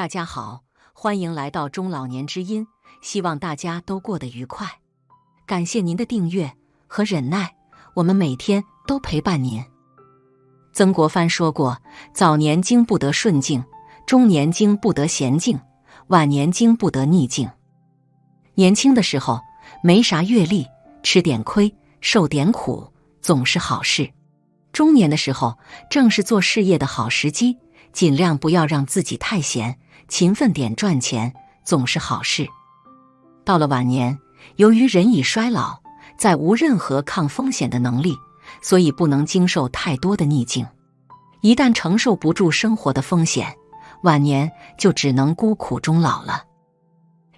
大家好，欢迎来到中老年之音，希望大家都过得愉快。感谢您的订阅和忍耐，我们每天都陪伴您。曾国藩说过，早年经不得顺境，中年经不得闲境，晚年经不得逆境。年轻的时候没啥阅历，吃点亏，受点苦，总是好事。中年的时候正是做事业的好时机，尽量不要让自己太闲，勤奋点赚钱，总是好事。到了晚年，由于人已衰老，再无任何抗风险的能力，所以不能经受太多的逆境。一旦承受不住生活的风险，晚年就只能孤苦终老了。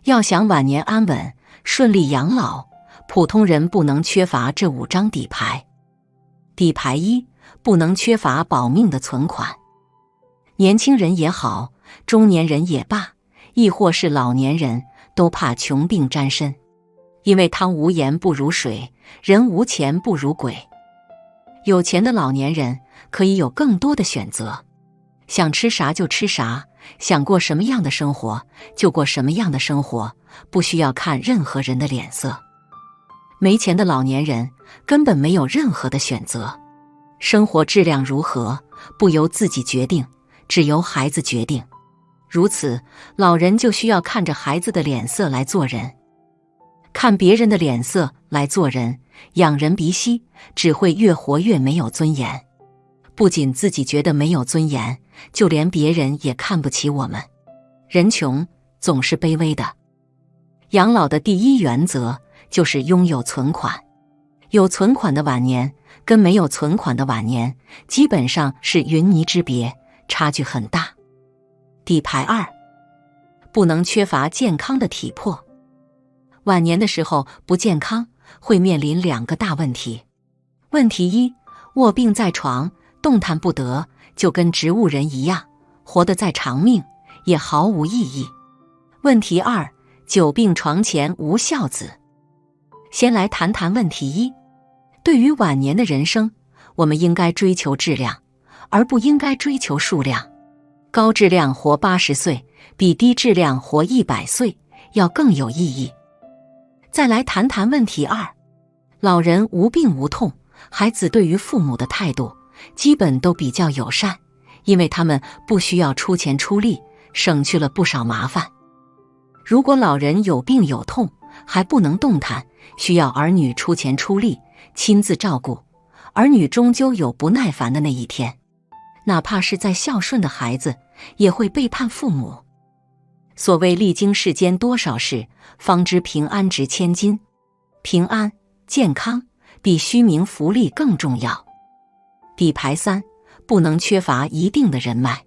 要想晚年安稳顺利养老，普通人不能缺乏这5张底牌。底牌1，不能缺乏保命的存款。年轻人也好，中年人也罢，亦或是老年人，都怕穷病沾身。因为汤无盐不如水，人无钱不如鬼。有钱的老年人可以有更多的选择，想吃啥就吃啥，想过什么样的生活就过什么样的生活，不需要看任何人的脸色。没钱的老年人根本没有任何的选择，生活质量如何不由自己决定，只由孩子决定。如此，老人就需要看着孩子的脸色来做人。看别人的脸色来做人，仰人鼻息，只会越活越没有尊严。不仅自己觉得没有尊严，就连别人也看不起我们。人穷总是卑微的。养老的第1原则就是拥有存款。有存款的晚年跟没有存款的晚年基本上是云泥之别，差距很大。底牌2，不能缺乏健康的体魄。晚年的时候不健康，会面临2个大问题。问题1，卧病在床，动弹不得，就跟植物人一样，活得再长命也毫无意义。问题2，久病床前无孝子。先来谈谈问题1，对于晚年的人生，我们应该追求质量，而不应该追求数量。高质量活80岁，比低质量活100岁要更有意义。再来谈谈问题2，老人无病无痛，孩子对于父母的态度基本都比较友善，因为他们不需要出钱出力，省去了不少麻烦。如果老人有病有痛，还不能动弹，需要儿女出钱出力，亲自照顾，儿女终究有不耐烦的那一天。哪怕是再孝顺的孩子，也会背叛父母。所谓历经世间多少事，方知平安值千金。平安、健康比虚名浮利更重要。底牌3，不能缺乏一定的人脉。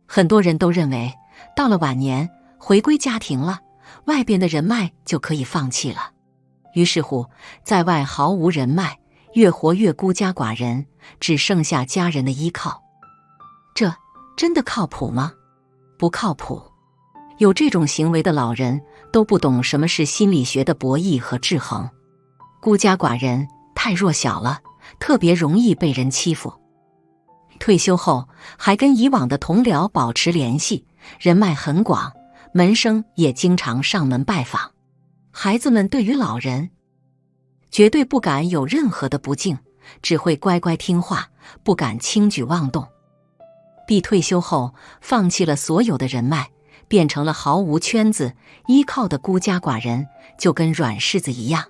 很多人都认为，到了晚年，回归家庭了，外边的人脉就可以放弃了。于是乎，在外毫无人脉，越活越孤家寡人，只剩下家人的依靠。这真的靠谱吗？不靠谱。有这种行为的老人都不懂什么是心理学的博弈和制衡。孤家寡人太弱小了，特别容易被人欺负。退休后还跟以往的同僚保持联系，人脉很广，门生也经常上门拜访。孩子们对于老人绝对不敢有任何的不敬，只会乖乖听话，不敢轻举妄动。B 退休后放弃了所有的人脉，变成了毫无圈子依靠的孤家寡人，就跟软柿子一样。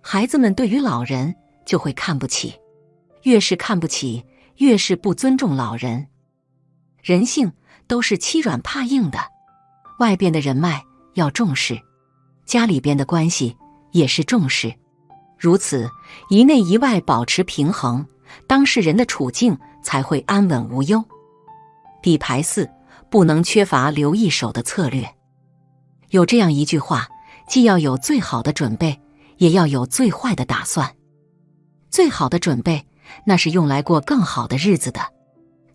孩子们对于老人就会看不起，越是看不起，越是不尊重老人。人性都是欺软怕硬的，外边的人脉要重视，家里边的关系也是重视。如此一内一外保持平衡，当事人的处境才会安稳无忧。底牌4，不能缺乏留一手的策略。有这样一句话，既要有最好的准备，也要有最坏的打算。最好的准备，那是用来过更好的日子的；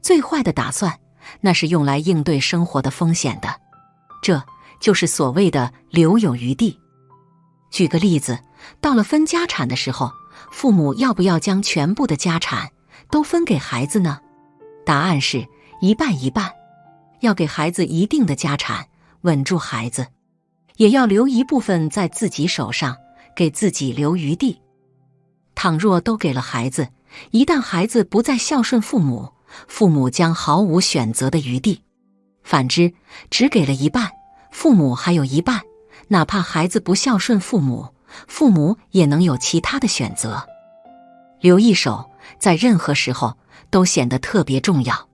最坏的打算，那是用来应对生活的风险的。这就是所谓的留有余地。举个例子，到了分家产的时候，父母要不要将全部的家产都分给孩子呢？答案是一半一半。要给孩子一定的家产，稳住孩子，也要留一部分在自己手上，给自己留余地。倘若都给了孩子，一旦孩子不再孝顺父母，父母将毫无选择的余地。反之，只给了一半，父母还有一半，哪怕孩子不孝顺父母，父母也能有其他的选择。留一手，在任何时候都显得特别重要。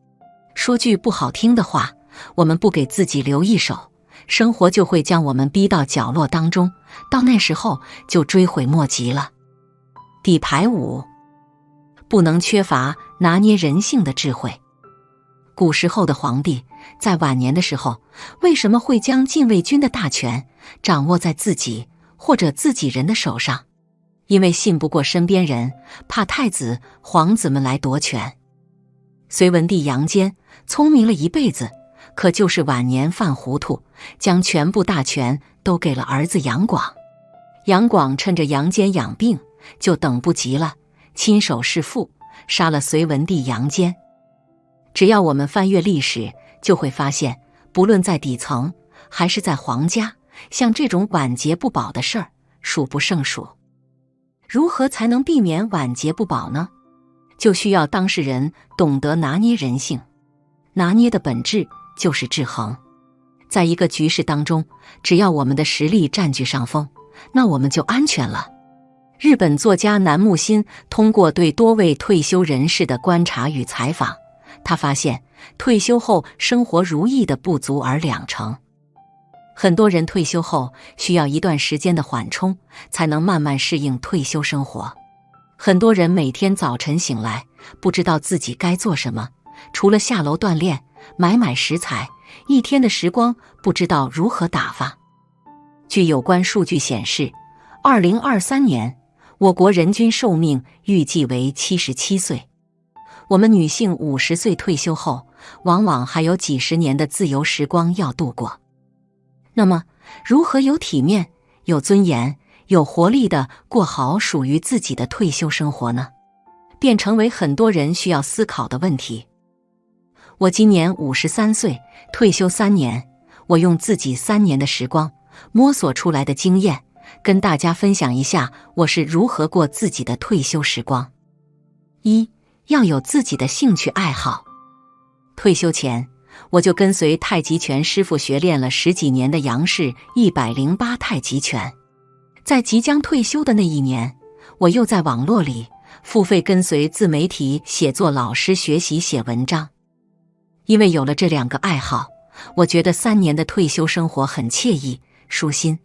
说句不好听的话，我们不给自己留一手，生活就会将我们逼到角落当中，到那时候就追悔莫及了。底牌5，不能缺乏拿捏人性的智慧。古时候的皇帝在晚年的时候，为什么会将禁卫军的大权掌握在自己或者自己人的手上？因为信不过身边人，怕太子、皇子们来夺权。隋文帝杨坚聪明了一辈子，可就是晚年犯糊涂，将全部大权都给了儿子杨广。杨广趁着杨坚养病，就等不及了，亲手弑父，杀了隋文帝杨坚。只要我们翻阅历史，就会发现，不论在底层还是在皇家，像这种晚节不保的事儿数不胜数。如何才能避免晚节不保呢？就需要当事人懂得拿捏人性。拿捏的本质就是制衡。在一个局势当中，只要我们的实力占据上风，那我们就安全了。日本作家南木欣通过对多位退休人士的观察与采访，他发现退休后生活如意的不足而20%。很多人退休后需要一段时间的缓冲，才能慢慢适应退休生活。很多人每天早晨醒来，不知道自己该做什么，除了下楼锻炼、买食材，一天的时光不知道如何打发。据有关数据显示，2023年我国人均寿命预计为77岁。我们女性50岁退休后，往往还有几十年的自由时光要度过。那么，如何有体面、有尊严、有活力地过好属于自己的退休生活呢？便成为很多人需要思考的问题。我今年53岁，退休3年，我用自己3年的时光摸索出来的经验，跟大家分享一下我是如何过自己的退休时光。1. 要有自己的兴趣爱好。退休前，我就跟随太极拳师傅学练了10几年的杨氏108太极拳。在即将退休的那一年，我又在网络里付费跟随自媒体写作老师学习写文章。因为有了这2个爱好，我觉得3年的退休生活很惬意、舒心。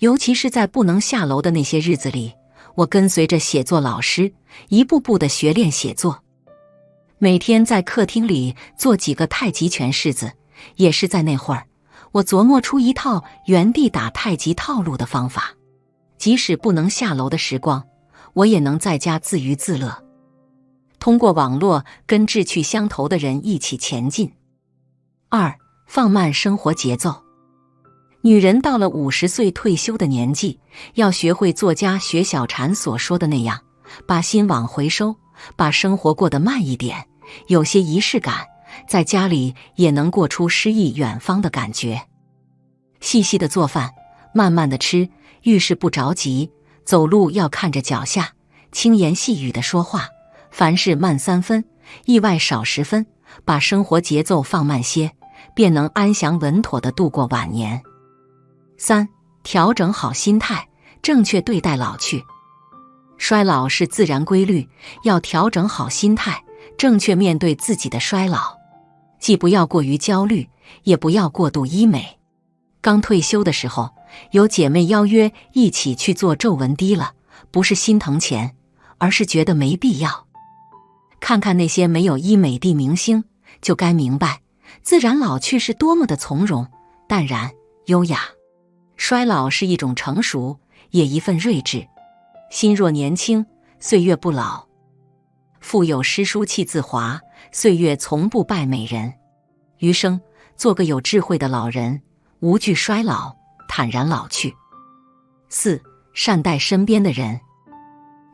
尤其是在不能下楼的那些日子里，我跟随着写作老师一步步地学练写作。每天在客厅里做几个太极拳式子，也是在那会儿，我琢磨出一套原地打太极套路的方法。即使不能下楼的时光，我也能在家自娱自乐。通过网络跟志趣相投的人一起前进。2. 放慢生活节奏。女人到了50岁退休的年纪，要学会作家薛小婵所说的那样，把心往回收，把生活过得慢一点，有些仪式感，在家里也能过出诗意远方的感觉。细细的做饭，慢慢的吃，遇事不着急，走路要看着脚下，轻言细语的说话，凡事慢3分，意外少10分，把生活节奏放慢些，便能安详稳妥地度过晚年。3. 调整好心态，正确对待老去。衰老是自然规律，要调整好心态，正确面对自己的衰老。既不要过于焦虑，也不要过度医美。刚退休的时候，有姐妹邀约一起去做皱纹滴了，不是心疼钱，而是觉得没必要。看看那些没有医美的明星，就该明白，自然老去是多么的从容、淡然、优雅。衰老是一种成熟，也一份睿智。心若年轻，岁月不老。腹有诗书气自华，岁月从不败美人。余生做个有智慧的老人，无惧衰老，坦然老去。4. 善待身边的人。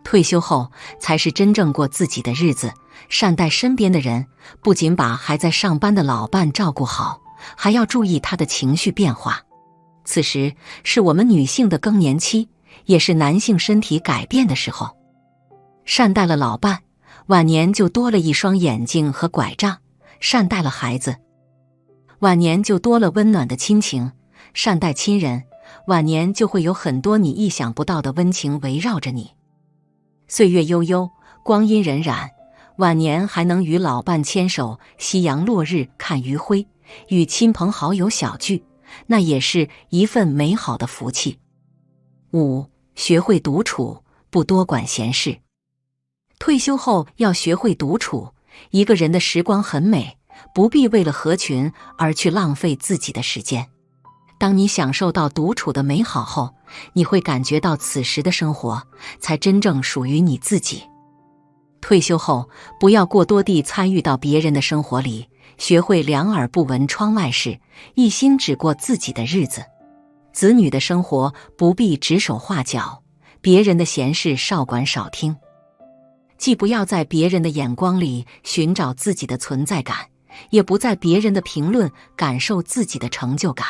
退休后才是真正过自己的日子，善待身边的人，不仅把还在上班的老伴照顾好，还要注意他的情绪变化。此时是我们女性的更年期，也是男性身体改变的时候。善待了老伴，晚年就多了一双眼睛和拐杖；善待了孩子，晚年就多了温暖的亲情；善待亲人，晚年就会有很多你意想不到的温情围绕着你。岁月悠悠，光阴荏苒，晚年还能与老伴牵手，夕阳落日看余晖，与亲朋好友小聚，那也是一份美好的福气。5. 学会独处，不多管闲事。退休后要学会独处，一个人的时光很美，不必为了合群而去浪费自己的时间。当你享受到独处的美好后，你会感觉到此时的生活才真正属于你自己。退休后，不要过多地参与到别人的生活里，学会两耳不闻窗外事，一心只过自己的日子。子女的生活不必指手画脚，别人的闲事少管少听。既不要在别人的眼光里寻找自己的存在感，也不在别人的评论感受自己的成就感。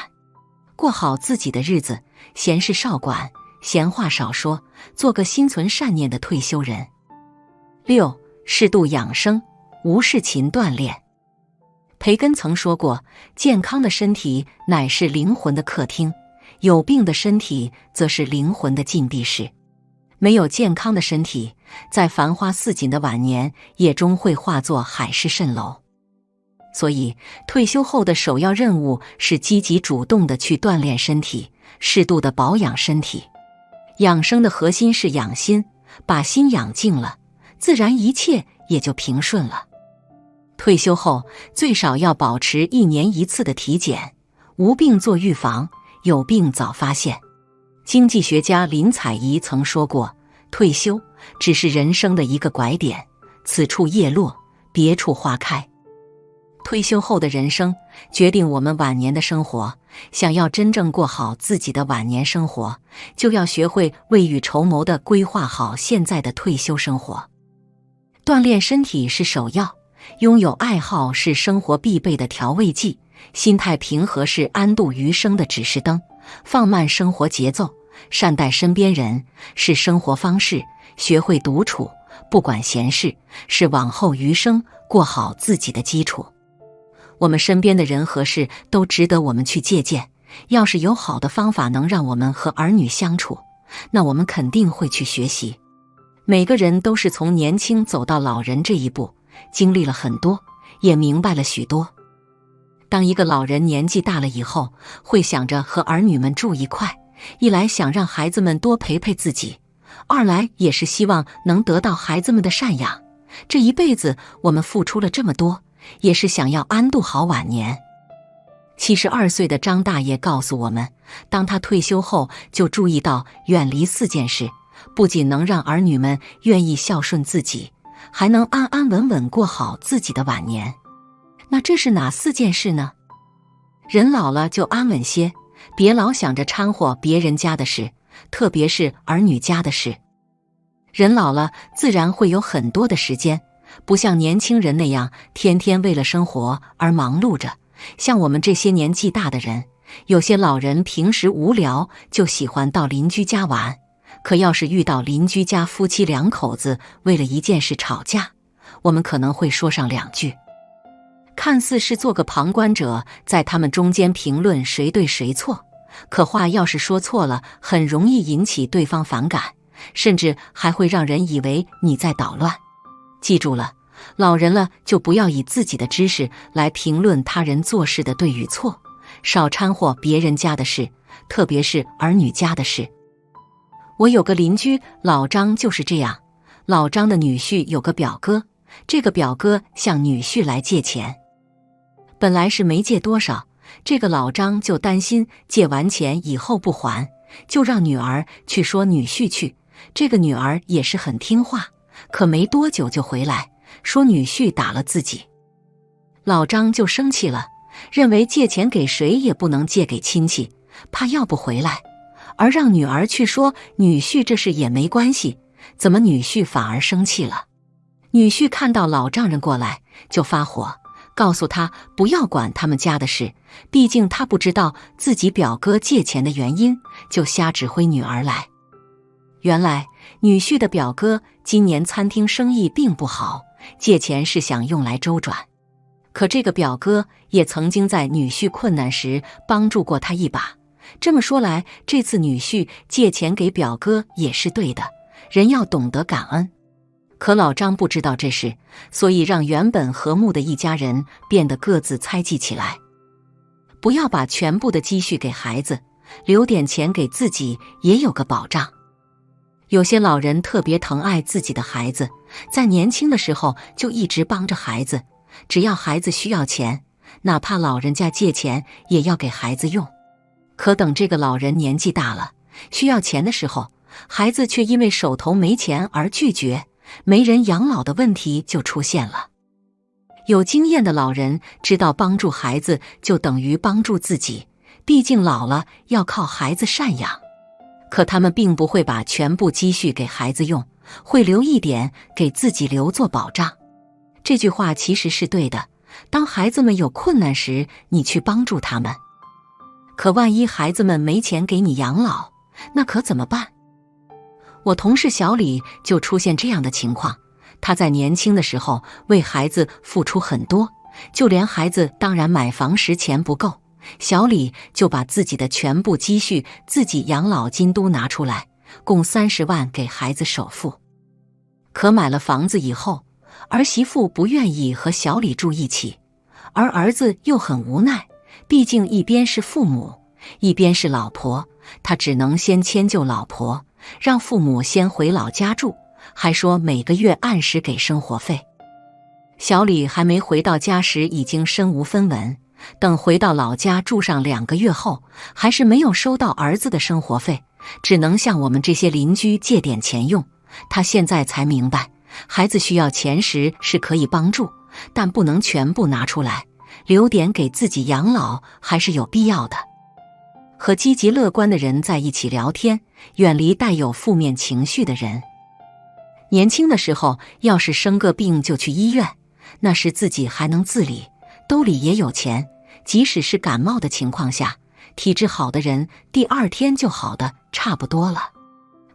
过好自己的日子，闲事少管，闲话少说，做个心存善念的退休人。6. 适度养生，无事勤锻炼。培根曾说过，健康的身体乃是灵魂的客厅，有病的身体则是灵魂的禁闭室。没有健康的身体，在繁花似锦的晚年也终会化作海市蜃楼。所以退休后的首要任务是积极主动地去锻炼身体，适度地保养身体。养生的核心是养心，把心养静了，自然一切也就平顺了。退休后最少要保持1年1次的体检，无病做预防，有病早发现。经济学家林采宜曾说过，退休只是人生的一个拐点，此处叶落，别处花开。退休后的人生决定我们晚年的生活，想要真正过好自己的晚年生活，就要学会未雨绸缪地规划好现在的退休生活。锻炼身体是首要，拥有爱好是生活必备的调味剂，心态平和是安度余生的指示灯，放慢生活节奏，善待身边人是生活方式，学会独处，不管闲事是往后余生过好自己的基础。我们身边的人和事都值得我们去借鉴，要是有好的方法能让我们和儿女相处，那我们肯定会去学习。每个人都是从年轻走到老人这一步，经历了很多，也明白了许多。当一个老人年纪大了以后，会想着和儿女们住一块，一来想让孩子们多陪陪自己，二来也是希望能得到孩子们的赡养。这一辈子我们付出了这么多，也是想要安度好晚年。72岁的张大爷告诉我们，当他退休后就注意到远离4件事，不仅能让儿女们愿意孝顺自己，还能安安稳稳过好自己的晚年。那这是哪4件事呢？人老了就安稳些，别老想着掺和别人家的事，特别是儿女家的事。人老了自然会有很多的时间，不像年轻人那样天天为了生活而忙碌着。像我们这些年纪大的人，有些老人平时无聊就喜欢到邻居家玩，可要是遇到邻居家夫妻2口子为了一件事吵架，我们可能会说上2句，看似是做个旁观者，在他们中间评论谁对谁错，可话要是说错了，很容易引起对方反感，甚至还会让人以为你在捣乱。记住了，老人了就不要以自己的知识来评论他人做事的对与错，少掺和别人家的事，特别是儿女家的事。我有个邻居老张就是这样，老张的女婿有个表哥，这个表哥向女婿来借钱，本来是没借多少，这个老张就担心借完钱以后不还，就让女儿去说女婿去。这个女儿也是很听话，可没多久就回来说女婿打了自己。老张就生气了，认为借钱给谁也不能借给亲戚，怕要不回来，而让女儿去说女婿这事也没关系，怎么女婿反而生气了？女婿看到老丈人过来，就发火，告诉他不要管他们家的事，毕竟他不知道自己表哥借钱的原因，就瞎指挥女儿来。原来女婿的表哥今年餐厅生意并不好，借钱是想用来周转。可这个表哥也曾经在女婿困难时帮助过他一把，这么说来，这次女婿借钱给表哥也是对的，人要懂得感恩。可老张不知道这事，所以让原本和睦的一家人变得各自猜忌起来。不要把全部的积蓄给孩子，留点钱给自己也有个保障。有些老人特别疼爱自己的孩子，在年轻的时候就一直帮着孩子，只要孩子需要钱，哪怕老人家借钱也要给孩子用。可等这个老人年纪大了，需要钱的时候，孩子却因为手头没钱而拒绝，没人养老的问题就出现了。有经验的老人知道，帮助孩子就等于帮助自己，毕竟老了要靠孩子赡养。可他们并不会把全部积蓄给孩子用，会留一点给自己留作保障。这句话其实是对的，当孩子们有困难时，你去帮助他们。可万一孩子们没钱给你养老，那可怎么办？我同事小李就出现这样的情况，他在年轻的时候为孩子付出很多，就连孩子当然买房时钱不够，小李就把自己的全部积蓄、自己养老金都拿出来，共30万给孩子首付。可买了房子以后，儿媳妇不愿意和小李住一起，而儿子又很无奈，毕竟一边是父母，一边是老婆，他只能先迁就老婆，让父母先回老家住，还说每个月按时给生活费。小李还没回到家时已经身无分文，等回到老家住上2个月后，还是没有收到儿子的生活费，只能向我们这些邻居借点钱用。他现在才明白，孩子需要钱时是可以帮助，但不能全部拿出来，留点给自己养老还是有必要的。和积极乐观的人在一起聊天，远离带有负面情绪的人。年轻的时候，要是生个病就去医院，那时自己还能自理，兜里也有钱，即使是感冒的情况下，体质好的人第2天就好的差不多了。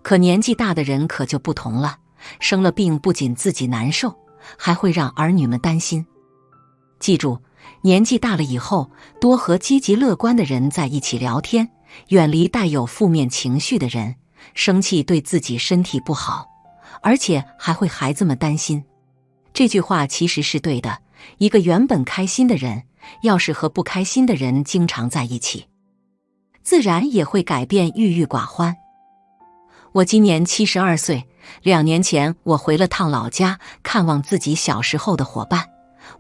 可年纪大的人可就不同了，生了病不仅自己难受，还会让儿女们担心。记住，年纪大了以后，多和积极乐观的人在一起聊天，远离带有负面情绪的人。生气对自己身体不好，而且还会孩子们担心。这句话其实是对的，一个原本开心的人，要是和不开心的人经常在一起，自然也会改变郁郁寡欢。我今年72岁，2年前我回了趟老家，看望自己小时候的伙伴。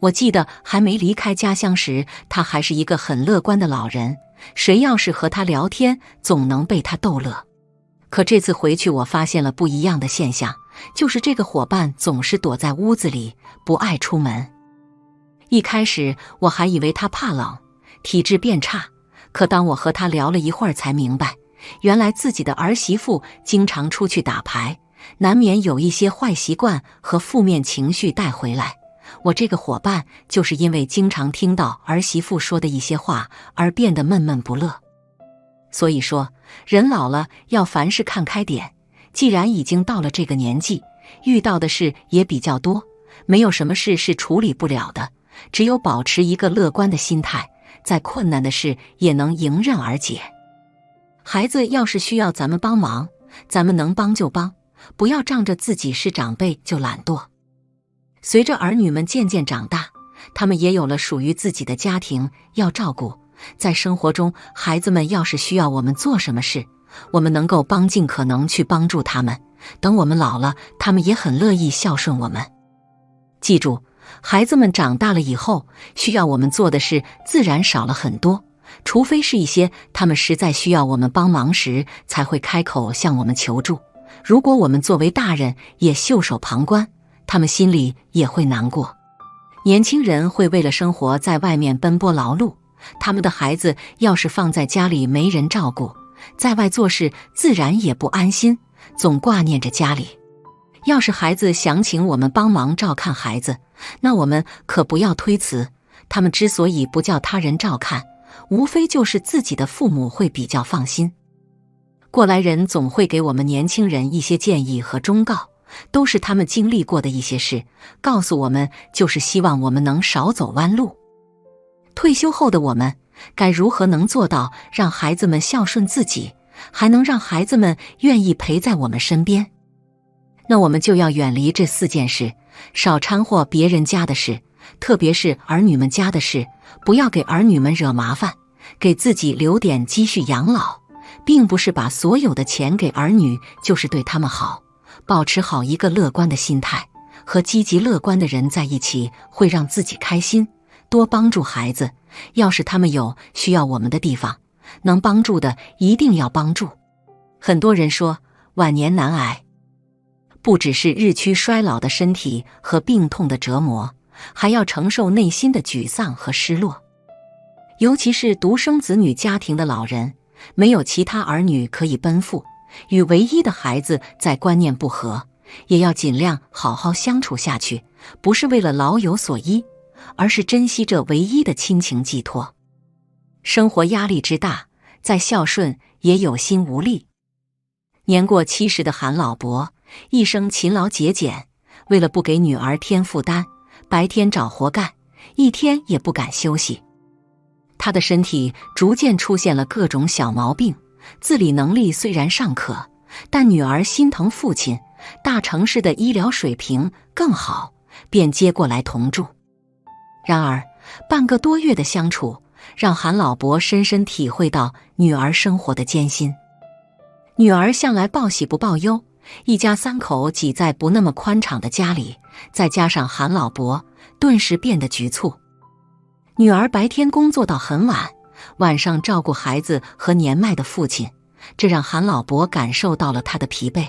我记得还没离开家乡时，他还是一个很乐观的老人，谁要是和他聊天，总能被他逗乐。可这次回去，我发现了不一样的现象，就是这个伙伴总是躲在屋子里，不爱出门。一开始我还以为他怕冷，体质变差，可当我和他聊了一会儿才明白，原来自己的儿媳妇经常出去打牌，难免有一些坏习惯和负面情绪带回来。我这个伙伴就是因为经常听到儿媳妇说的一些话而变得闷闷不乐。所以说，人老了要凡事看开点，既然已经到了这个年纪，遇到的事也比较多，没有什么事是处理不了的，只有保持一个乐观的心态，再困难的事也能迎刃而解。孩子要是需要咱们帮忙，咱们能帮就帮，不要仗着自己是长辈就懒惰。随着儿女们渐渐长大，他们也有了属于自己的家庭要照顾，在生活中，孩子们要是需要我们做什么事，我们能够尽可能去帮助他们，等我们老了，他们也很乐意孝顺我们。记住，孩子们长大了以后，需要我们做的事自然少了很多，除非是一些他们实在需要我们帮忙时才会开口向我们求助。如果我们作为大人也袖手旁观，他们心里也会难过。年轻人会为了生活在外面奔波劳碌，他们的孩子要是放在家里没人照顾，在外做事自然也不安心，总挂念着家里。要是孩子想请我们帮忙照看孩子，那我们可不要推辞。他们之所以不叫他人照看，无非就是自己的父母会比较放心。过来人总会给我们年轻人一些建议和忠告，都是他们经历过的一些事，告诉我们就是希望我们能少走弯路。退休后的我们，该如何能做到让孩子们孝顺自己，还能让孩子们愿意陪在我们身边？那我们就要远离这4件事，少掺和别人家的事，特别是儿女们家的事，不要给儿女们惹麻烦，给自己留点积蓄养老。并不是把所有的钱给儿女就是对他们好，保持好一个乐观的心态，和积极乐观的人在一起会让自己开心，多帮助孩子。要是他们有需要我们的地方，能帮助的一定要帮助。很多人说晚年难挨，不只是日趋衰老的身体和病痛的折磨，还要承受内心的沮丧和失落。尤其是独生子女家庭的老人，没有其他儿女可以奔赴，与唯一的孩子在观念不合，也要尽量好好相处下去，不是为了老有所依，而是珍惜这唯一的亲情寄托。生活压力之大，再孝顺也有心无力。年过70的韩老伯，一生勤劳节俭，为了不给女儿添负担，白天找活干，一天也不敢休息。他的身体逐渐出现了各种小毛病，自理能力虽然尚可，但女儿心疼父亲，大城市的医疗水平更好，便接过来同住。然而半个多月的相处，让韩老伯深深体会到女儿生活的艰辛。女儿向来报喜不报忧，一家3口挤在不那么宽敞的家里，再加上韩老伯，顿时变得局促。女儿白天工作到很晚，晚上照顾孩子和年迈的父亲，这让韩老伯感受到了他的疲惫。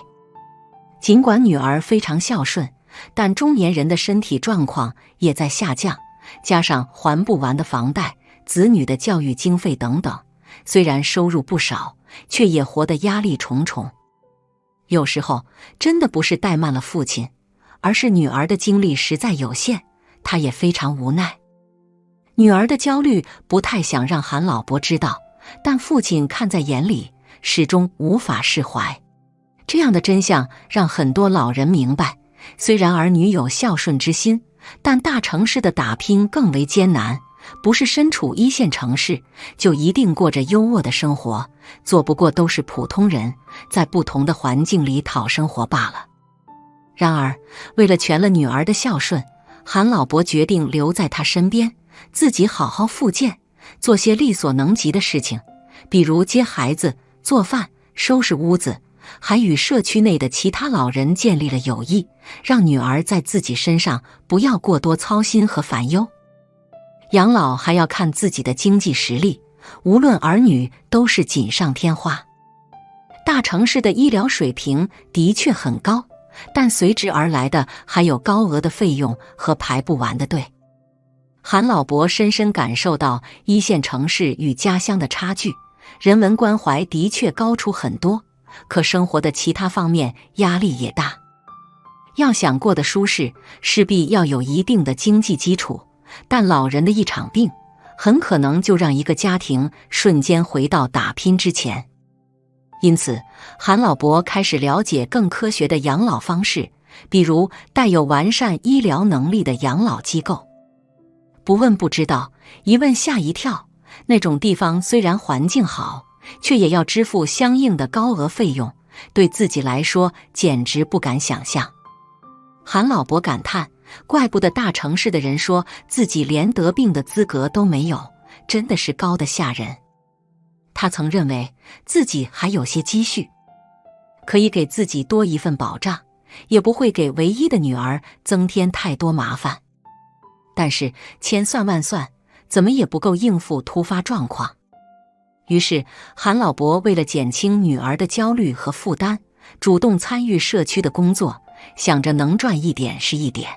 尽管女儿非常孝顺，但中年人的身体状况也在下降，加上还不完的房贷、子女的教育经费等等，虽然收入不少，却也活得压力重重。有时候真的不是怠慢了父亲，而是女儿的精力实在有限，她也非常无奈。女儿的焦虑不太想让韩老伯知道，但父亲看在眼里，始终无法释怀。这样的真相让很多老人明白，虽然儿女有孝顺之心，但大城市的打拼更为艰难，不是身处1线城市就一定过着优渥的生活，做不过都是普通人，在不同的环境里讨生活罢了。然而为了全了女儿的孝顺，韩老伯决定留在她身边，自己好好复健，做些力所能及的事情，比如接孩子、做饭、收拾屋子，还与社区内的其他老人建立了友谊，让女儿在自己身上不要过多操心和烦忧。养老还要看自己的经济实力，无论儿女都是锦上添花。大城市的医疗水平的确很高，但随之而来的还有高额的费用和排不完的队。韩老伯深深感受到1线城市与家乡的差距，人文关怀的确高出很多，可生活的其他方面压力也大。要想过得舒适，势必要有一定的经济基础，但老人的一场病，很可能就让一个家庭瞬间回到打拼之前。因此，韩老伯开始了解更科学的养老方式，比如带有完善医疗能力的养老机构。不问不知道，一问吓一跳，那种地方虽然环境好，却也要支付相应的高额费用，对自己来说简直不敢想象。韩老伯感叹，怪不得大城市的人说自己连得病的资格都没有，真的是高得吓人。他曾认为自己还有些积蓄，可以给自己多一份保障，也不会给唯一的女儿增添太多麻烦。但是千算万算，怎么也不够应付突发状况。于是韩老伯为了减轻女儿的焦虑和负担，主动参与社区的工作，想着能赚一点是一点。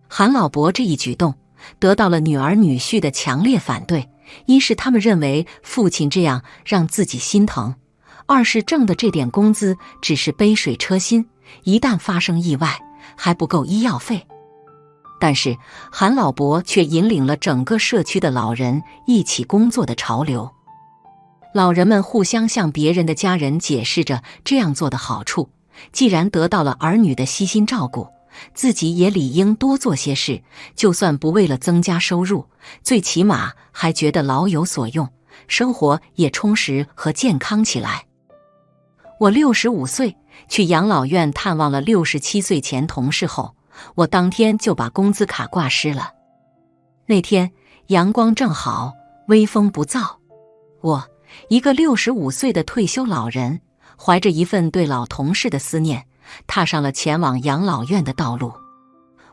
韩老伯这一举动得到了女儿女婿的强烈反对，一是他们认为父亲这样让自己心疼，二是挣的这点工资只是杯水车薪，一旦发生意外，还不够医药费。但是韩老伯却引领了整个社区的老人一起工作的潮流。老人们互相向别人的家人解释着这样做的好处，既然得到了儿女的悉心照顾，自己也理应多做些事，就算不为了增加收入，最起码还觉得老有所用，生活也充实和健康起来。我65岁去养老院探望了67岁前同事后，我当天就把工资卡挂失了。那天阳光正好，微风不燥，我一个65岁的退休老人，怀着一份对老同事的思念，踏上了前往养老院的道路。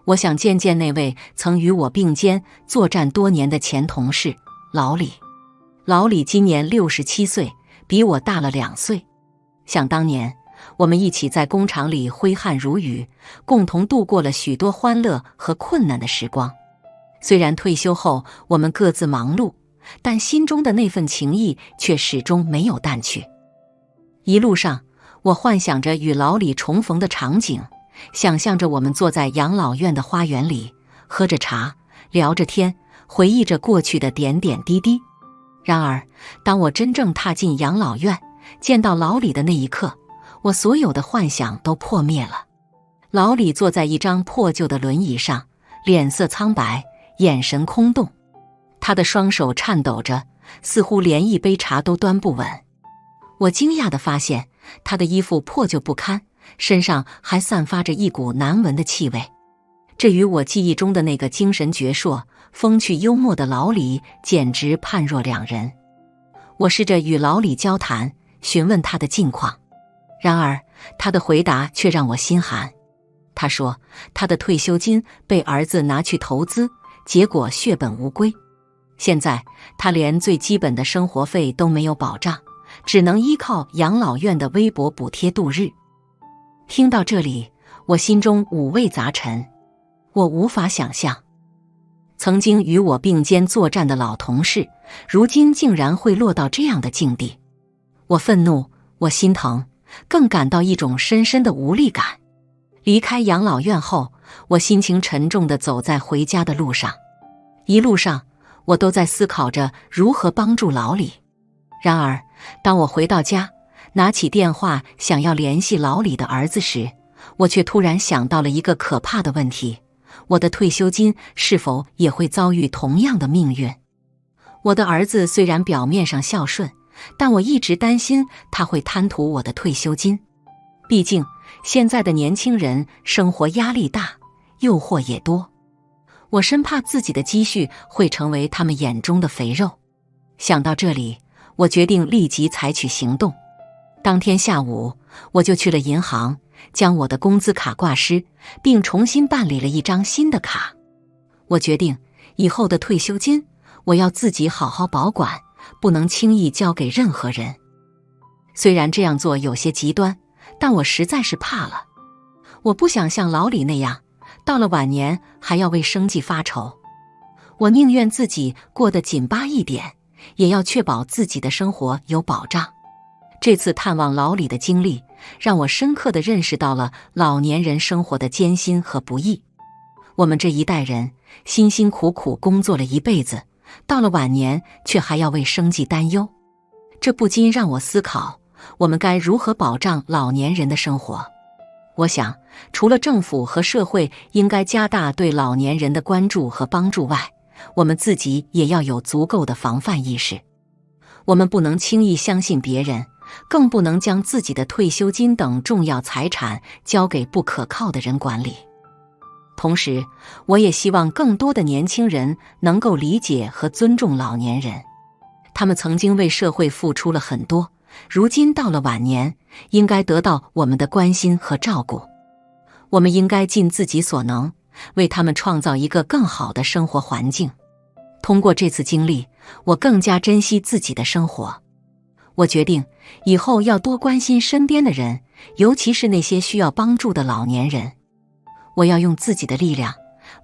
我想见见那位曾与我并肩作战多年的前同事老李。老李今年67岁，比我大了2岁。想当年，我们一起在工厂里挥汗如雨，共同度过了许多欢乐和困难的时光。虽然退休后我们各自忙碌，但心中的那份情谊却始终没有淡去。一路上，我幻想着与老李重逢的场景，想象着我们坐在养老院的花园里，喝着茶，聊着天，回忆着过去的点点滴滴。然而，当我真正踏进养老院，见到老李的那一刻，我所有的幻想都破灭了。老李坐在一张破旧的轮椅上，脸色苍白，眼神空洞。他的双手颤抖着，似乎连一杯茶都端不稳。我惊讶地发现，他的衣服破旧不堪，身上还散发着一股难闻的气味。这与我记忆中的那个精神矍铄、风趣幽默的老李简直判若两人。我试着与老李交谈，询问他的近况，然而他的回答却让我心寒。他说，他的退休金被儿子拿去投资，结果血本无归。现在他连最基本的生活费都没有保障，只能依靠养老院的微薄补贴度日。听到这里，我心中五味杂陈。我无法想象，曾经与我并肩作战的老同事，如今竟然会落到这样的境地。我愤怒，我心疼，更感到一种深深的无力感。离开养老院后，我心情沉重地走在回家的路上。一路上，我都在思考着如何帮助老李。然而，当我回到家，拿起电话想要联系老李的儿子时，我却突然想到了一个可怕的问题：我的退休金是否也会遭遇同样的命运？我的儿子虽然表面上孝顺，但我一直担心他会贪图我的退休金。毕竟，现在的年轻人生活压力大，诱惑也多。我生怕自己的积蓄会成为他们眼中的肥肉。想到这里，我决定立即采取行动。当天下午，我就去了银行，将我的工资卡挂失，并重新办理了一张新的卡。我决定，以后的退休金，我要自己好好保管，不能轻易交给任何人。虽然这样做有些极端，但我实在是怕了。我不想像老李那样，到了晚年还要为生计发愁。我宁愿自己过得紧巴一点，也要确保自己的生活有保障。这次探望老李的经历，让我深刻地认识到了老年人生活的艰辛和不易。我们这一代人辛辛苦苦工作了一辈子，到了晚年却还要为生计担忧，这不禁让我思考，我们该如何保障老年人的生活。我想，除了政府和社会应该加大对老年人的关注和帮助外，我们自己也要有足够的防范意识。我们不能轻易相信别人，更不能将自己的退休金等重要财产交给不可靠的人管理。同时，我也希望更多的年轻人能够理解和尊重老年人。他们曾经为社会付出了很多，如今到了晚年，应该得到我们的关心和照顾。我们应该尽自己所能，为他们创造一个更好的生活环境。通过这次经历，我更加珍惜自己的生活。我决定以后要多关心身边的人，尤其是那些需要帮助的老年人。我要用自己的力量，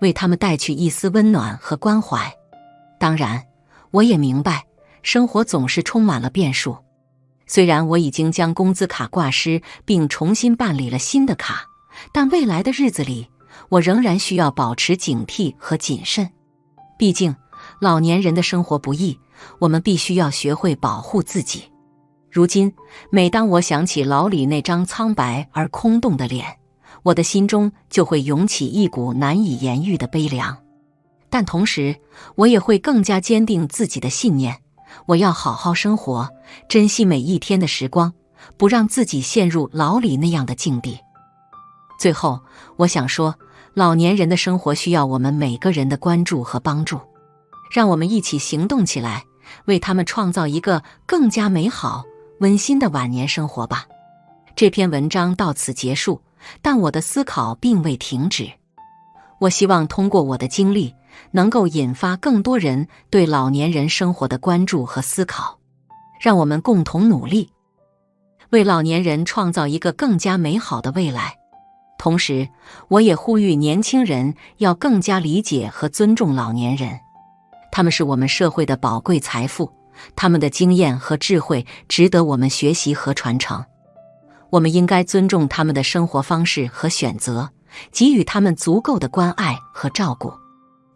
为他们带去一丝温暖和关怀。当然，我也明白，生活总是充满了变数。虽然我已经将工资卡挂失，并重新办理了新的卡，但未来的日子里，我仍然需要保持警惕和谨慎。毕竟，老年人的生活不易，我们必须要学会保护自己。如今，每当我想起老李那张苍白而空洞的脸，我的心中就会涌起一股难以言喻的悲凉。但同时，我也会更加坚定自己的信念，我要好好生活，珍惜每一天的时光，不让自己陷入老李那样的境地。最后，我想说，老年人的生活需要我们每个人的关注和帮助，让我们一起行动起来，为他们创造一个更加美好、温馨的晚年生活吧。这篇文章到此结束，但我的思考并未停止。我希望通过我的经历，能够引发更多人对老年人生活的关注和思考，让我们共同努力，为老年人创造一个更加美好的未来。同时，我也呼吁年轻人要更加理解和尊重老年人，他们是我们社会的宝贵财富，他们的经验和智慧值得我们学习和传承。我们应该尊重他们的生活方式和选择，给予他们足够的关爱和照顾。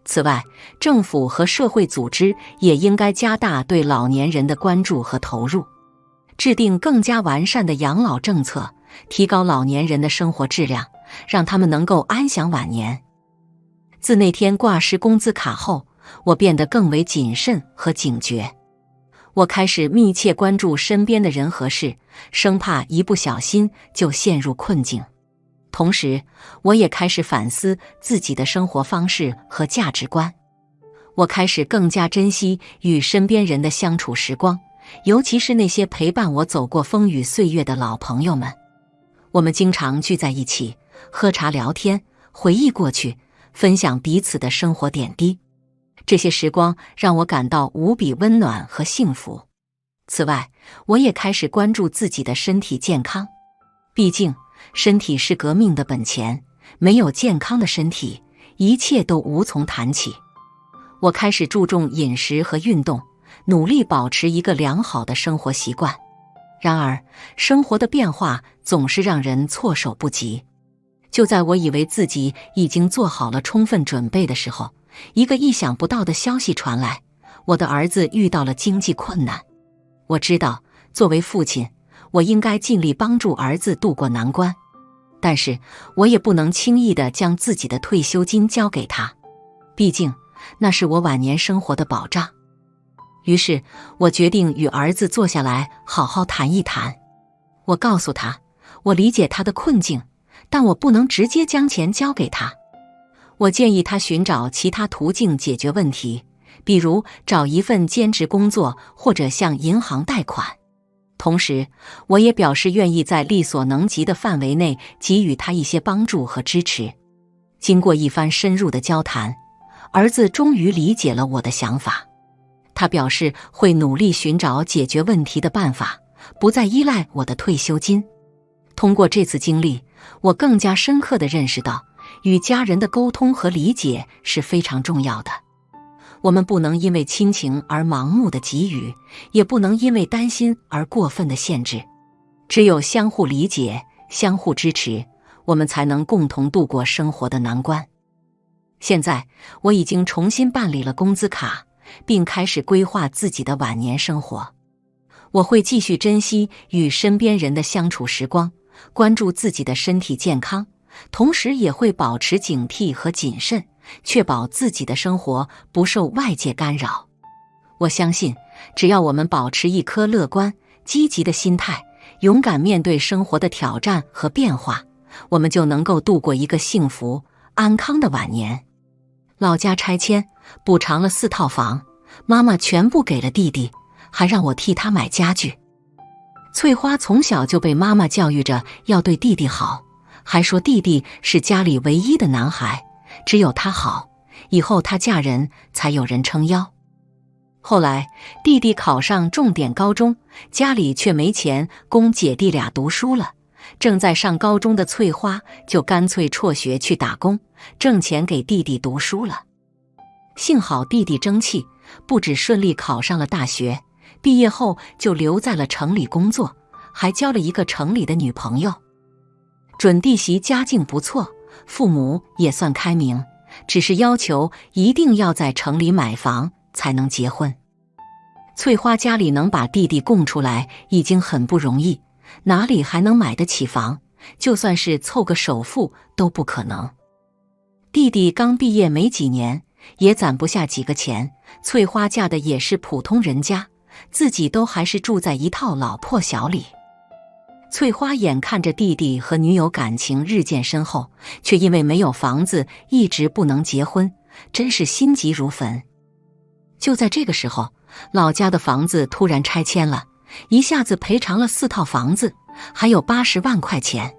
此外，政府和社会组织也应该加大对老年人的关注和投入，制定更加完善的养老政策，提高老年人的生活质量，让他们能够安享晚年。自那天挂失工资卡后，我变得更为谨慎和警觉。我开始密切关注身边的人和事，生怕一不小心就陷入困境。同时，我也开始反思自己的生活方式和价值观。我开始更加珍惜与身边人的相处时光，尤其是那些陪伴我走过风雨岁月的老朋友们。我们经常聚在一起，喝茶聊天，回忆过去，分享彼此的生活点滴。这些时光让我感到无比温暖和幸福。此外，我也开始关注自己的身体健康。毕竟，身体是革命的本钱，没有健康的身体，一切都无从谈起。我开始注重饮食和运动，努力保持一个良好的生活习惯。然而，生活的变化总是让人措手不及。就在我以为自己已经做好了充分准备的时候，一个意想不到的消息传来，我的儿子遇到了经济困难。我知道，作为父亲，我应该尽力帮助儿子渡过难关，但是我也不能轻易地将自己的退休金交给他，毕竟那是我晚年生活的保障。于是，我决定与儿子坐下来好好谈一谈。我告诉他，我理解他的困境，但我不能直接将钱交给他。我建议他寻找其他途径解决问题，比如找一份兼职工作或者向银行贷款。同时，我也表示愿意在力所能及的范围内给予他一些帮助和支持。经过一番深入的交谈，儿子终于理解了我的想法。他表示会努力寻找解决问题的办法，不再依赖我的退休金。通过这次经历，我更加深刻地认识到，与家人的沟通和理解是非常重要的。我们不能因为亲情而盲目的给予，也不能因为担心而过分的限制。只有相互理解、相互支持，我们才能共同度过生活的难关。现在，我已经重新办理了工资卡，并开始规划自己的晚年生活。我会继续珍惜与身边人的相处时光，关注自己的身体健康，同时也会保持警惕和谨慎，确保自己的生活不受外界干扰。我相信，只要我们保持一颗乐观、积极的心态，勇敢面对生活的挑战和变化，我们就能够度过一个幸福、安康的晚年。老家拆迁，补偿了4套房，妈妈全部给了弟弟，还让我替他买家具。翠花从小就被妈妈教育着要对弟弟好，还说弟弟是家里唯一的男孩，只有他好，以后他嫁人才有人撑腰。后来弟弟考上重点高中，家里却没钱供姐弟俩读书了，正在上高中的翠花就干脆辍学去打工，挣钱给弟弟读书了。幸好弟弟争气，不只顺利考上了大学，毕业后就留在了城里工作，还交了一个城里的女朋友。准弟媳家境不错，父母也算开明，只是要求一定要在城里买房才能结婚。翠花家里能把弟弟供出来已经很不容易，哪里还能买得起房？就算是凑个首付都不可能。弟弟刚毕业没几年，也攒不下几个钱，翠花嫁的也是普通人家，自己都还是住在一套老破小里。翠花眼看着弟弟和女友感情日渐深厚，却因为没有房子一直不能结婚，真是心急如焚。就在这个时候，老家的房子突然拆迁了，一下子赔偿了4套房子，还有80万块钱。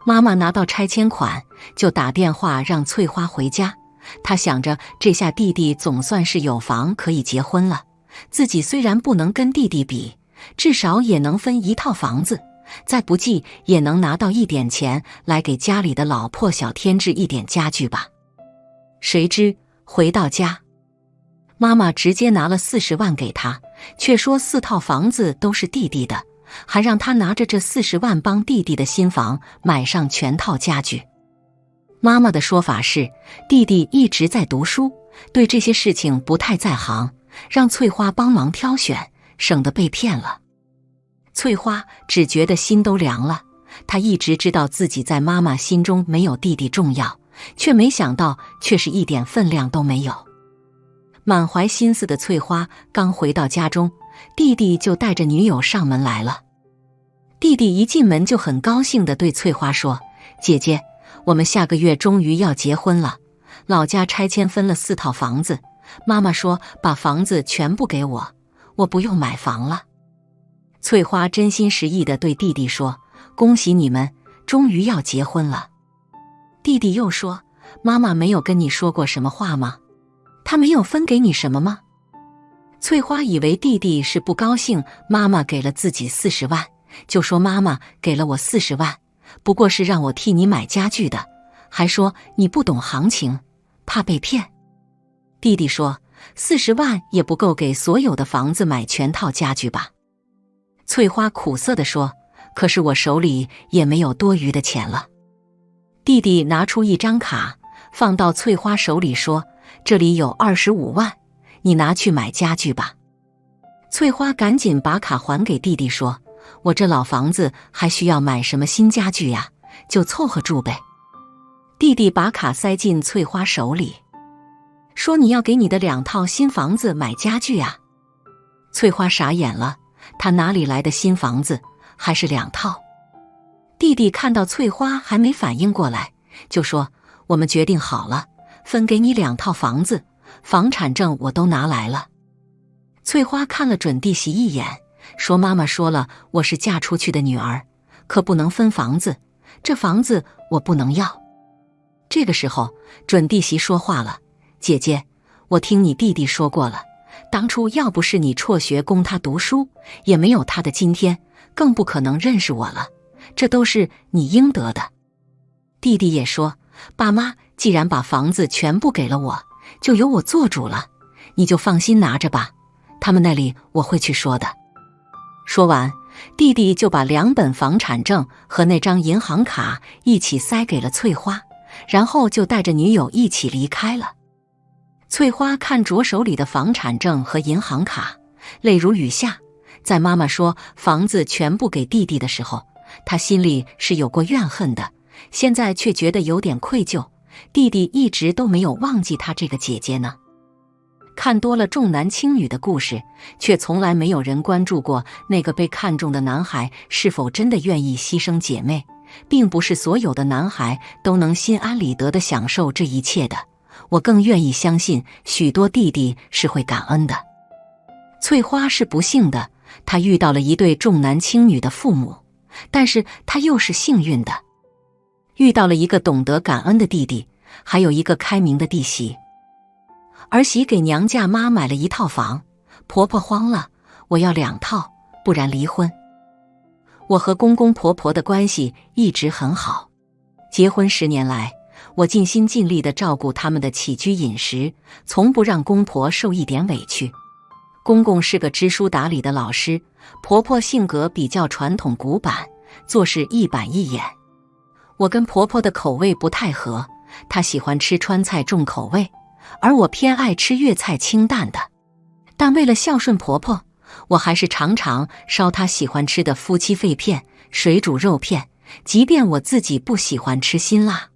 妈妈拿到拆迁款，就打电话让翠花回家。她想着这下弟弟总算是有房可以结婚了，自己虽然不能跟弟弟比，至少也能分1套房子，再不济也能拿到一点钱来给家里的老破小添置一点家具吧。谁知回到家，妈妈直接拿了40万给他，却说4套房子都是弟弟的，还让他拿着这40万帮弟弟的新房买上全套家具。妈妈的说法是，弟弟一直在读书，对这些事情不太在行，让翠花帮忙挑选，省得被骗了。翠花只觉得心都凉了，她一直知道自己在妈妈心中没有弟弟重要，却没想到却是一点分量都没有。满怀心思的翠花刚回到家中，弟弟就带着女友上门来了。弟弟一进门就很高兴地对翠花说：“姐姐，我们下个月终于要结婚了，老家拆迁分了4套房子，妈妈说把房子全部给我，我不用买房了。”翠花真心实意地对弟弟说：“恭喜你们，终于要结婚了。”弟弟又说：“妈妈没有跟你说过什么话吗？她没有分给你什么吗？”翠花以为弟弟是不高兴妈妈给了自己40万，就说：“妈妈给了我40万，不过是让我替你买家具的，还说你不懂行情，怕被骗。”弟弟说：“40万也不够给所有的房子买全套家具吧？”翠花苦涩地说：“可是我手里也没有多余的钱了。”弟弟拿出一张卡，放到翠花手里说：“这里有25万，你拿去买家具吧。”翠花赶紧把卡还给弟弟说：“我这老房子还需要买什么新家具呀？就凑合住呗。”弟弟把卡塞进翠花手里，说：“你要给你的2套新房子买家具呀？”翠花傻眼了，她哪里来的新房子，还是2套？弟弟看到翠花还没反应过来，就说：“我们决定好了，分给你2套房子，房产证我都拿来了。”翠花看了准弟媳一眼，说：“妈妈说了，我是嫁出去的女儿，可不能分房子，这房子我不能要。”这个时候，准弟媳说话了：“姐姐，我听你弟弟说过了，当初要不是你辍学供他读书，也没有他的今天，更不可能认识我了，这都是你应得的。”弟弟也说：“爸妈既然把房子全部给了我，就由我做主了，你就放心拿着吧，他们那里我会去说的。”说完，弟弟就把2本房产证和那张银行卡一起塞给了翠花，然后就带着女友一起离开了。翠花看着手里的房产证和银行卡，泪如雨下。在妈妈说房子全部给弟弟的时候，她心里是有过怨恨的，现在却觉得有点愧疚，弟弟一直都没有忘记她这个姐姐呢。看多了重男轻女的故事，却从来没有人关注过那个被看中的男孩是否真的愿意牺牲姐妹。并不是所有的男孩都能心安理得地享受这一切的，我更愿意相信许多弟弟是会感恩的。翠花是不幸的，她遇到了一对重男轻女的父母，但是她又是幸运的，遇到了一个懂得感恩的弟弟，还有一个开明的弟媳。儿媳给娘家妈买了1套房，婆婆慌了，我要2套，不然离婚。我和公公婆婆的关系一直很好，结婚10年来，我尽心尽力地照顾他们的起居饮食，从不让公婆受一点委屈。公公是个知书达理的老师，婆婆性格比较传统古板，做事一板一眼。我跟婆婆的口味不太合，她喜欢吃川菜重口味，而我偏爱吃粤菜清淡的。但为了孝顺婆婆，我还是常常烧她喜欢吃的夫妻肺片、水煮肉片，即便我自己不喜欢吃辛辣。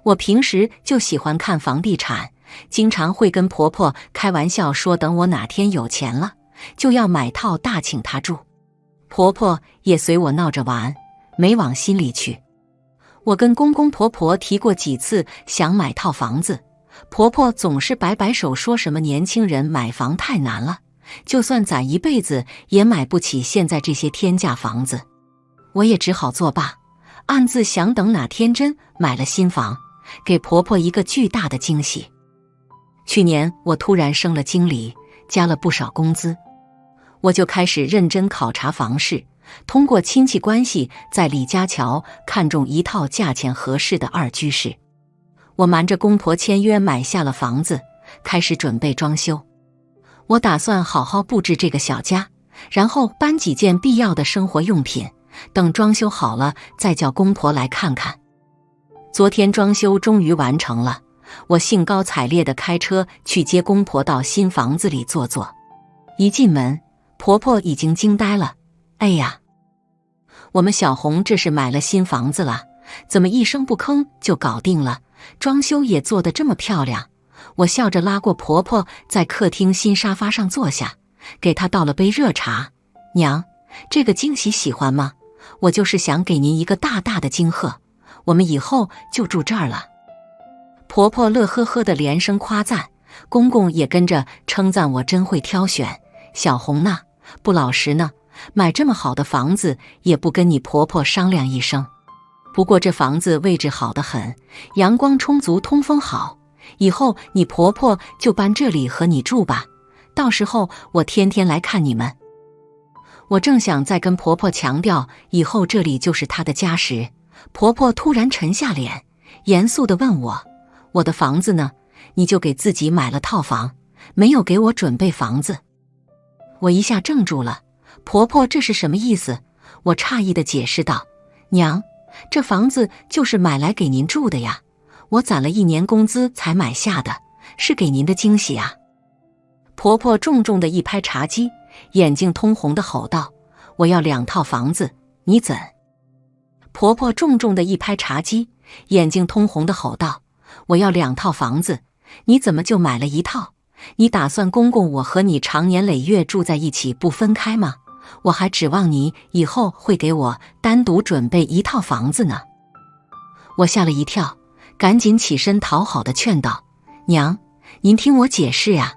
我平时就喜欢看房地产，经常会跟婆婆开玩笑说，等我哪天有钱了，就要买套大请她住。婆婆也随我闹着玩，没往心里去。我跟公公婆婆提过几次想买套房子，婆婆总是摆摆手，说什么年轻人买房太难了，就算攒一辈子也买不起现在这些天价房子。我也只好作罢，暗自想等哪天真买了新房，给婆婆一个巨大的惊喜。去年我突然升了经理，加了不少工资，我就开始认真考察房市，通过亲戚关系在李家桥看中一套价钱合适的二居室。我瞒着公婆签约买下了房子，开始准备装修。我打算好好布置这个小家，然后搬几件必要的生活用品，等装修好了再叫公婆来看看。昨天装修终于完成了，我兴高采烈地开车去接公婆到新房子里坐坐。一进门，婆婆已经惊呆了。哎呀，我们小红这是买了新房子了，怎么一声不吭就搞定了，装修也做得这么漂亮。我笑着拉过婆婆，在客厅新沙发上坐下，给她倒了杯热茶。娘，这个惊喜喜欢吗？我就是想给您一个大大的惊贺，我们以后就住这儿了。婆婆乐呵呵的连声夸赞，公公也跟着称赞我真会挑选。小红呢，不老实呢，买这么好的房子也不跟你婆婆商量一声。不过这房子位置好得很，阳光充足，通风好，以后你婆婆就搬这里和你住吧，到时候我天天来看你们。我正想再跟婆婆强调以后这里就是她的家时，婆婆突然沉下脸，严肃地问我，我的房子呢？你就给自己买了套房，没有给我准备房子。我一下怔住了，婆婆这是什么意思？我诧异地解释道，娘，这房子就是买来给您住的呀，我攒了1年工资才买下的，是给您的惊喜啊。婆婆重重地一拍茶几，眼睛通红地吼道，我要2套房子，你怎？婆婆重重地一拍茶几，眼睛通红地吼道，我要2套房子，你怎么就买了1套？你打算公公我和你长年累月住在一起不分开吗？我还指望你以后会给我单独准备1套房子呢。我吓了一跳，赶紧起身讨好的劝道，娘，您听我解释呀，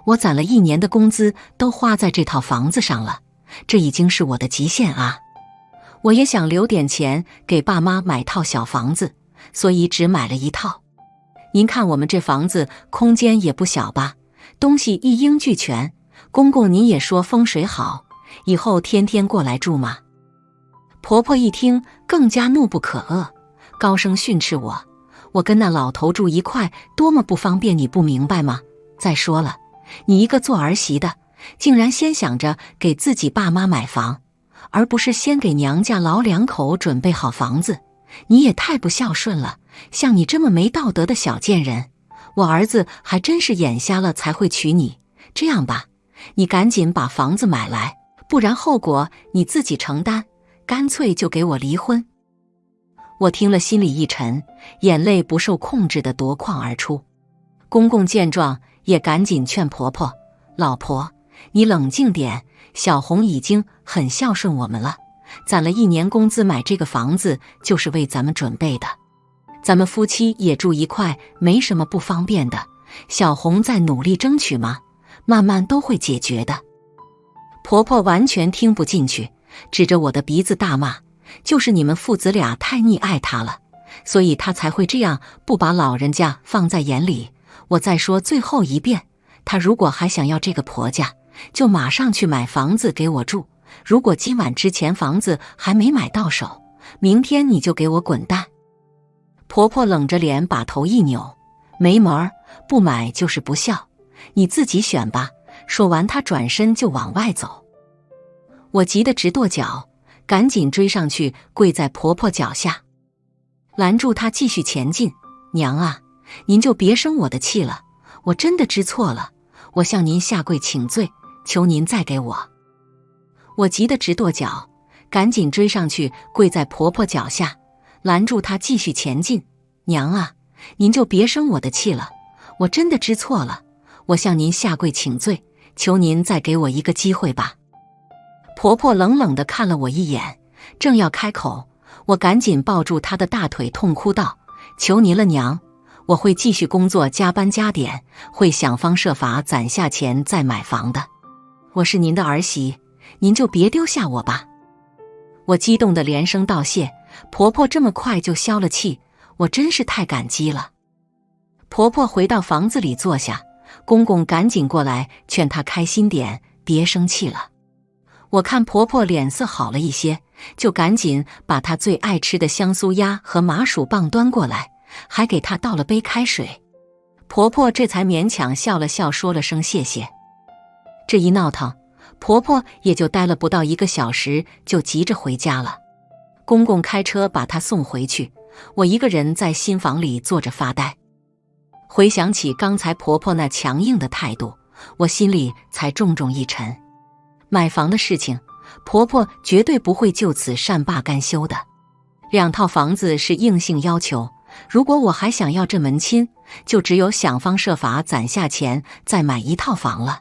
我攒了1年的工资都花在这套房子上了，这已经是我的极限啊。我也想留点钱给爸妈买套小房子，所以只买了1套。您看我们这房子空间也不小吧，东西一应俱全，公公您也说风水好，以后天天过来住吗？婆婆一听更加怒不可遏，高声训斥我，我跟那老头住一块多么不方便，你不明白吗？再说了，你一个做儿媳的，竟然先想着给自己爸妈买房，而不是先给娘家老2口准备好房子，你也太不孝顺了。像你这么没道德的小贱人，我儿子还真是眼瞎了才会娶你。这样吧，你赶紧把房子买来，不然后果你自己承担，干脆就给我离婚。我听了心里一沉，眼泪不受控制地夺眶而出。公公见状也赶紧劝婆婆，老婆，你冷静点，小红已经很孝顺我们了，攒了1年工资买这个房子就是为咱们准备的，咱们夫妻也住一块，没什么不方便的，小红再努力争取嘛，慢慢都会解决的。婆婆完全听不进去，指着我的鼻子大骂，就是你们父子俩太溺爱她了，所以她才会这样不把老人家放在眼里。我再说最后一遍，她如果还想要这个婆家，就马上去买房子给我住，如果今晚之前房子还没买到手，明天你就给我滚蛋。婆婆冷着脸把头一扭，没门儿，不买就是不孝，你自己选吧，说完，她转身就往外走。我急得直跺脚，赶紧追上去，跪在婆婆脚下，拦住她继续前进。娘啊，您就别生我的气了，我真的知错了，我向您下跪请罪，求您再给我。我急得直跺脚，赶紧追上去，跪在婆婆脚下，拦住她继续前进。娘啊，您就别生我的气了，我真的知错了，我向您下跪请罪，求您再给我一个机会吧。婆婆冷冷地看了我一眼，正要开口，我赶紧抱住她的大腿，痛哭道：求您了娘，我会继续工作，加班加点，会想方设法攒下钱再买房的。我是您的儿媳，您就别丢下我吧。我激动地连声道谢，婆婆这么快就消了气，我真是太感激了。婆婆回到房子里坐下，公公赶紧过来劝她开心点，别生气了。我看婆婆脸色好了一些，就赶紧把她最爱吃的香酥鸭和麻薯棒端过来，还给她倒了杯开水。婆婆这才勉强笑了笑，说了声谢谢。这一闹腾，婆婆也就待了不到1个小时，就急着回家了。公公开车把她送回去，我一个人在新房里坐着发呆。回想起刚才婆婆那强硬的态度，我心里才重重一沉。买房的事情，婆婆绝对不会就此善罢甘休的。2套房子是硬性要求，如果我还想要这门亲，就只有想方设法攒下钱再买1套房了。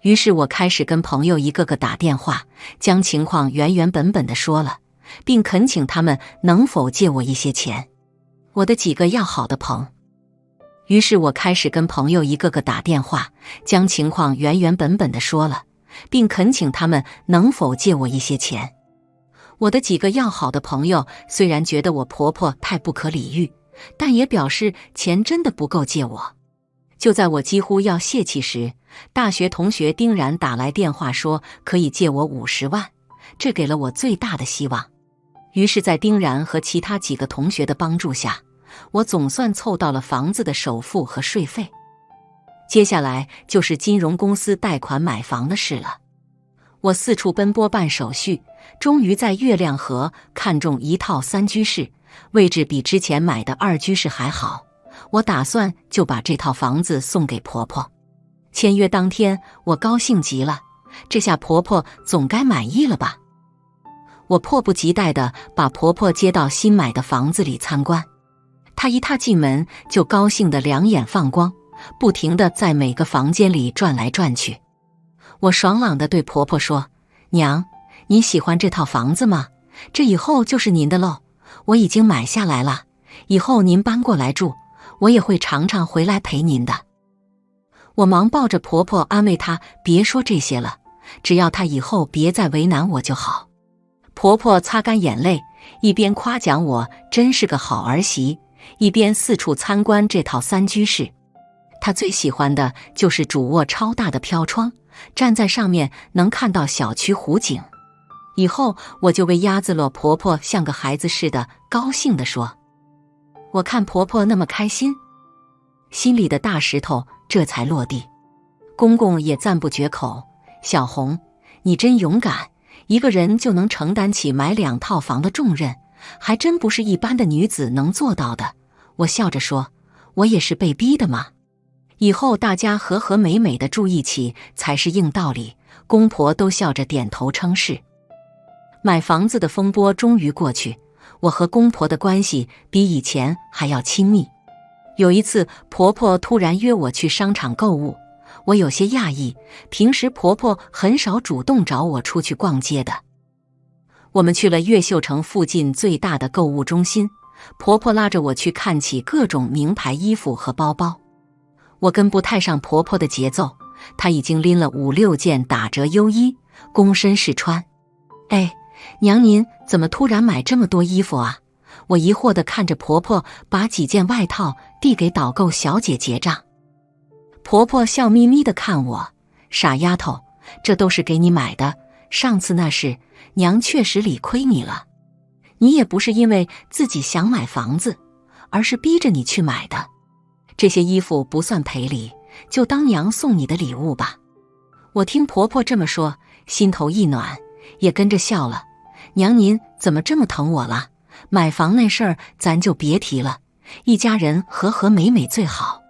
于是我开始跟朋友一个个打电话，将情况原原本本地说了，并恳请他们能否借我一些钱。我的几个要好的朋于是我开始跟朋友一个个打电话，将情况原原本本地说了，并恳请他们能否借我一些钱。我的几个要好的朋友虽然觉得我婆婆太不可理喻，但也表示钱真的不够借我。就在我几乎要泄气时，大学同学丁然打来电话说可以借我50万，这给了我最大的希望。于是在丁然和其他几个同学的帮助下，我总算凑到了房子的首付和税费。接下来就是金融公司贷款买房的事了。我四处奔波办手续，终于在月亮河看中1套3居室，位置比之前买的2居室还好。我打算就把这套房子送给婆婆。签约当天，我高兴极了，这下婆婆总该满意了吧。我迫不及待地把婆婆接到新买的房子里参观。她一踏进门就高兴得两眼放光，不停地在每个房间里转来转去。我爽朗地对婆婆说：娘，您喜欢这套房子吗？这以后就是您的喽，我已经买下来了，以后您搬过来住，我也会常常回来陪您的。我忙抱着婆婆安慰她别说这些了，只要她以后别再为难我就好。婆婆擦干眼泪，一边夸奖我真是个好儿媳，一边四处参观这套3居室。她最喜欢的就是主卧超大的飘窗，站在上面能看到小区湖景。以后我就为鸭子了婆婆像个孩子似的高兴地说。我看婆婆那么开心，心里的大石头这才落地。公公也赞不绝口：小红，你真勇敢，一个人就能承担起买2套房的重任，还真不是一般的女子能做到的。我笑着说：我也是被逼的嘛，以后大家和和美美的住一起才是硬道理。公婆都笑着点头称是。买房子的风波终于过去，我和公婆的关系比以前还要亲密。有一次，婆婆突然约我去商场购物，我有些讶异，平时婆婆很少主动找我出去逛街的。我们去了越秀城附近最大的购物中心，婆婆拉着我去看起各种名牌衣服和包包。我跟不太上婆婆的节奏，她已经拎了5、6件打折优衣，躬身试穿。哎，娘您怎么突然买这么多衣服啊？我疑惑地看着婆婆把几件外套递给导购小姐结账。婆婆笑眯眯地看我：傻丫头，这都是给你买的，上次那事娘确实理亏你了。你也不是因为自己想买房子，而是逼着你去买的。这些衣服不算赔礼，就当娘送你的礼物吧。我听婆婆这么说，心头一暖，也跟着笑了。娘您怎么这么疼我了？买房那事儿咱就别提了，一家人和和美美最好。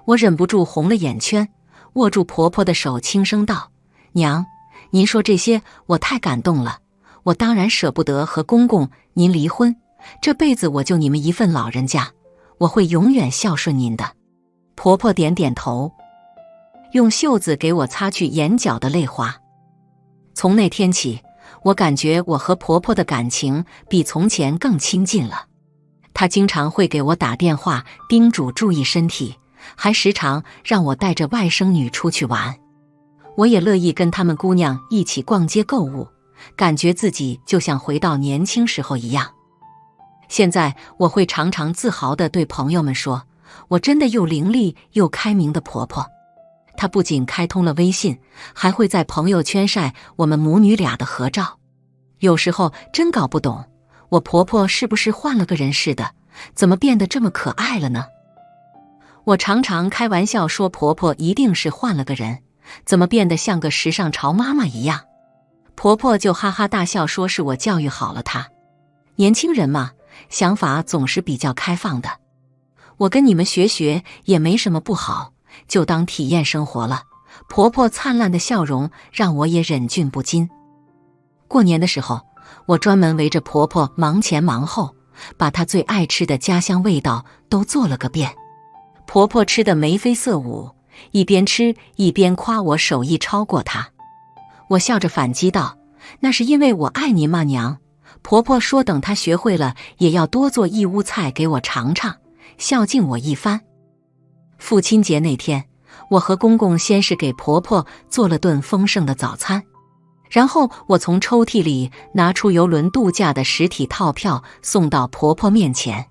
我忍不住红了眼圈，握住婆婆的手轻声道：娘，您说这些我太感动了，我当然舍不得和公公您离婚，这辈子我就你们一份老人家，我会永远孝顺您的。婆婆点点头，用袖子给我擦去眼角的泪花。从那天起，我感觉我和婆婆的感情比从前更亲近了。她经常会给我打电话，叮嘱注意身体，还时常让我带着外甥女出去玩。我也乐意跟她们姑娘一起逛街购物，感觉自己就像回到年轻时候一样。现在我会常常自豪地对朋友们说，我真的又伶俐又开明的婆婆。她不仅开通了微信，还会在朋友圈晒我们母女俩的合照。有时候真搞不懂，我婆婆是不是换了个人似的，怎么变得这么可爱了呢？我常常开玩笑说婆婆一定是换了个人，怎么变得像个时尚潮妈妈一样。婆婆就哈哈大笑，说是我教育好了她。年轻人嘛，想法总是比较开放的。我跟你们学学也没什么不好，就当体验生活了。婆婆灿烂的笑容让我也忍俊不禁。过年的时候，我专门围着婆婆忙前忙后，把她最爱吃的家乡味道都做了个遍。婆婆吃得眉飞色舞，一边吃一边夸我手艺超过她。我笑着反击道：那是因为我爱您嘛，娘。婆婆说等她学会了也要多做义乌菜给我尝尝，孝敬我一番。父亲节那天，我和公公先是给婆婆做了顿丰盛的早餐，然后我从抽屉里拿出邮轮度假的实体套票送到婆婆面前。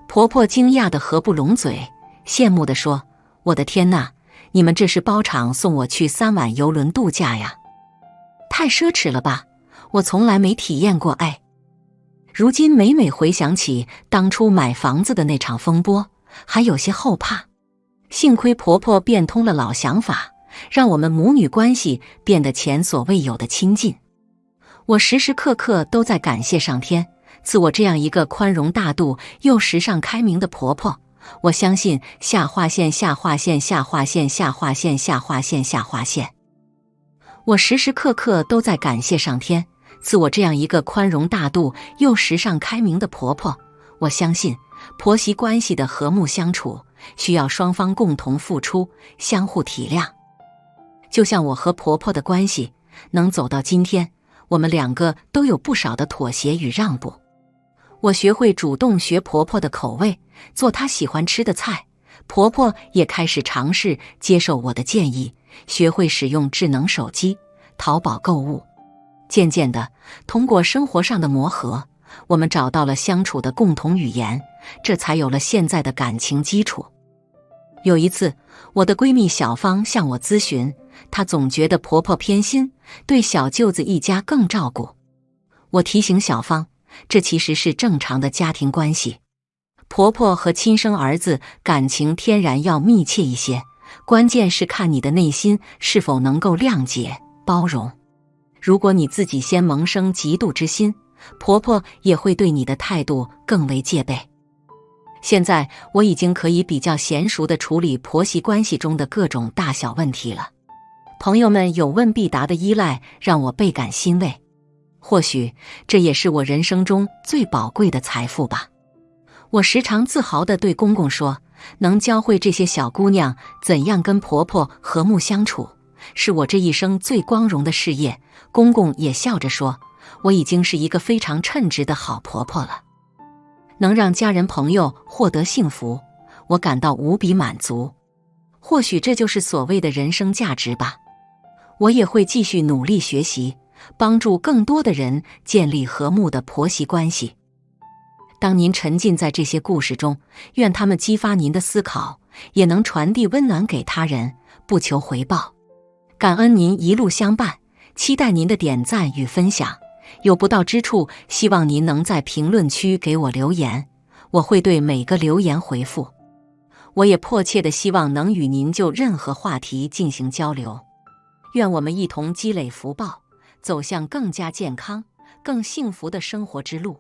婆婆惊讶得合不拢嘴，羡慕地说：我的天哪，你们这是包场送我去3晚邮轮度假呀，太奢侈了吧，我从来没体验过哎。如今每每回想起当初买房子的那场风波，还有些后怕。幸亏婆婆变通了老想法，让我们母女关系变得前所未有的亲近。我时时刻刻都在感谢上天，赐我这样一个宽容大度又时尚开明的婆婆。我相信下划线下划线下划线下划线下划线下划线。我时时刻刻都在感谢上天，赐我这样一个宽容大度又时尚开明的婆婆。我相信婆媳关系的和睦相处，需要双方共同付出，相互体谅。就像我和婆婆的关系能走到今天，我们两个都有不少的妥协与让步。我学会主动学婆婆的口味，做她喜欢吃的菜，婆婆也开始尝试接受我的建议，学会使用智能手机、淘宝购物。渐渐的，通过生活上的磨合，我们找到了相处的共同语言，这才有了现在的感情基础。有一次，我的闺蜜小芳向我咨询，她总觉得婆婆偏心，对小舅子一家更照顾。我提醒小芳，这其实是正常的家庭关系，婆婆和亲生儿子感情天然要密切一些，关键是看你的内心是否能够谅解、包容。如果你自己先萌生嫉妒之心，婆婆也会对你的态度更为戒备。现在我已经可以比较娴熟地处理婆媳关系中的各种大小问题了。朋友们有问必答的依赖让我倍感欣慰，或许这也是我人生中最宝贵的财富吧。我时常自豪地对公公说，能教会这些小姑娘怎样跟婆婆和睦相处，是我这一生最光荣的事业。公公也笑着说，我已经是一个非常称职的好婆婆了。能让家人朋友获得幸福，我感到无比满足。或许这就是所谓的人生价值吧。我也会继续努力学习，帮助更多的人建立和睦的婆媳关系。当您沉浸在这些故事中，愿他们激发您的思考，也能传递温暖给他人，不求回报。感恩您一路相伴，期待您的点赞与分享。有不到之处，希望您能在评论区给我留言，我会对每个留言回复。我也迫切地希望能与您就任何话题进行交流。愿我们一同积累福报，走向更加健康、更幸福的生活之路。